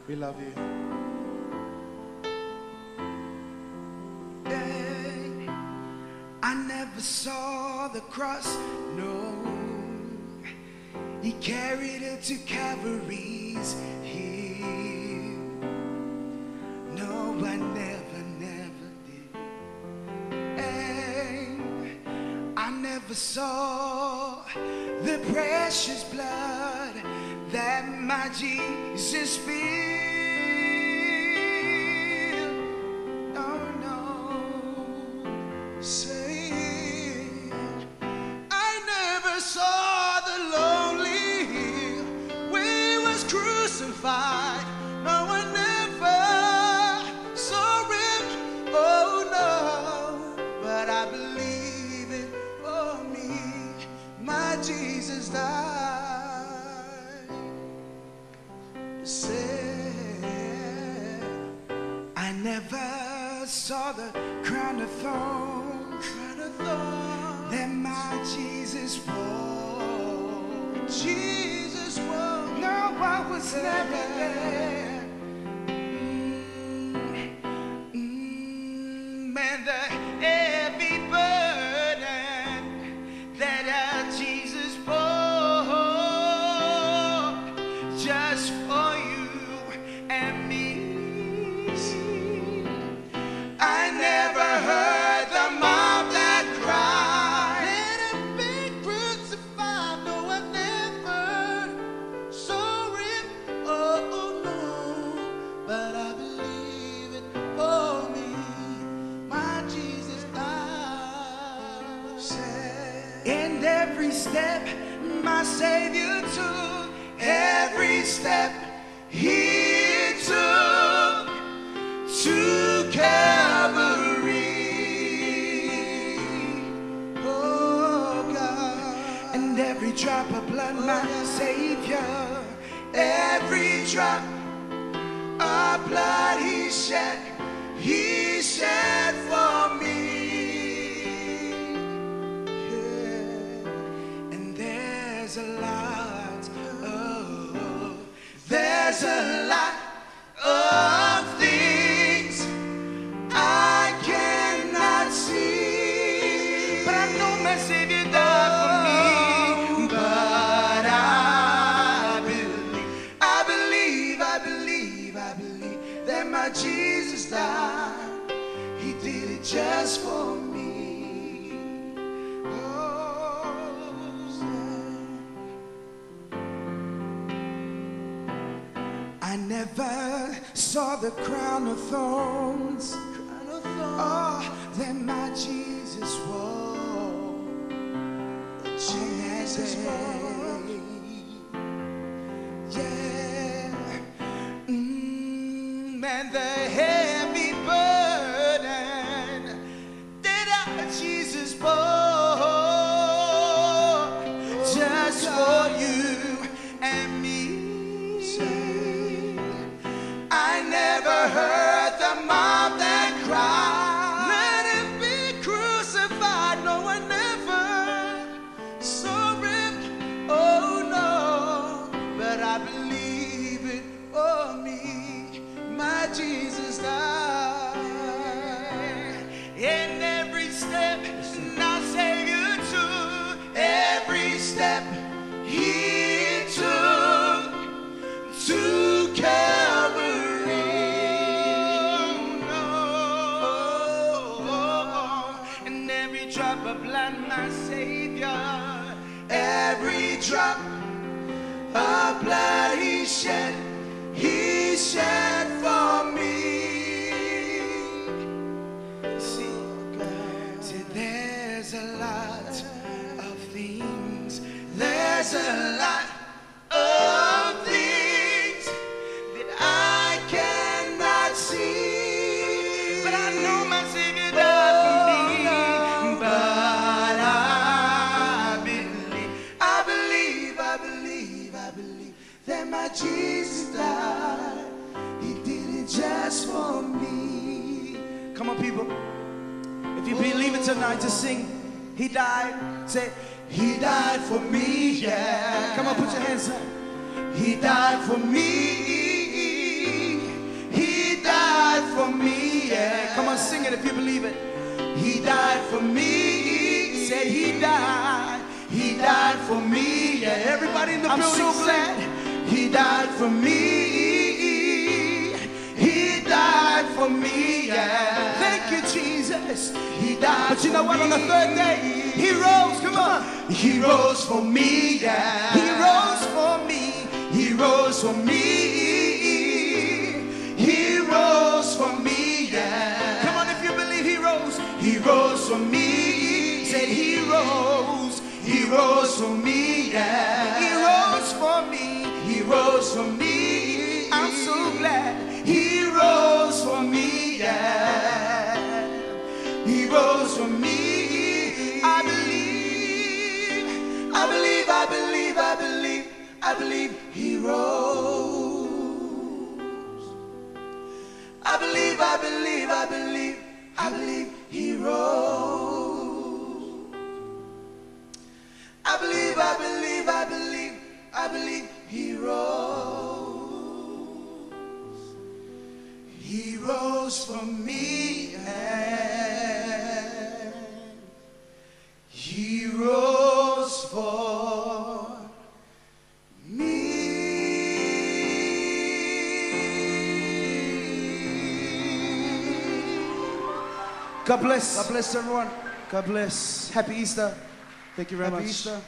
We love you. I never saw the cross, no. He carried it to Calvary's hill. No, I never did. And I never saw the precious blood that my Jesus spilled. Crucified, no one ever saw him, oh no, but I believe it for me, my Jesus died. Said, I never saw the crown of thorns that my Jesus wore. Jesus wore. No, I was never there. Man, the heavy burden that Jesus bore just for you and me. I never heard the mob that cried, let him be crucified. No, I never saw him, oh no, but I believe it for me, my Jesus died. And every step my Savior took, every step he took to Calvary, oh God. And every drop of blood, my Savior, every drop of blood he shed for me. Yeah. And there's a lot, oh, there's a lot of things I cannot see, but I know my Savior died for me. But I believe that my Jesus died. He did it just for me. I never saw the crown of thorns, oh, that my Jesus wore. Jesus wore. Yeah. And the heavy burden that our Jesus bore just for you and me. I never heard the mob that cried, let him be crucified. No one ever saw him, oh no, but I believe it for me, my Jesus died. In every step our Savior took, every step he took to Calvary, and every drop of blood, my Savior, every drop of blood he shed for me. See, there's a lot of things, there's a lot of things that I cannot see, but I know my Savior died for me. But I believe that my Jesus died. He did it just for me. Come on, people. If you believe it tonight, just sing. He died. Say, he died for me, yeah. Come on, put your hands up. He died for me. for me. Say he died for me. Yeah, everybody in the building. I'm so glad he died for me. He died for me. Yeah. Thank you, Jesus. He died. But you know what? On the third day, he rose. Come on. He rose for me. Yeah. He rose for me. He rose for me. He rose for me. Yeah. Come on, if you believe he rose. He rose for me. Say he rose. He rose for me, yeah. He rose for me. He rose for me. I'm so glad he rose for me, yeah. He rose for me. I believe, I believe, I believe, I believe, I believe he rose. I believe, I believe, I believe, I believe he rose. I believe, I believe, I believe, I believe he rose. He rose for me, and he rose for me. God bless. God bless everyone. God bless. Happy Easter. Thank you very much. Happy Easter.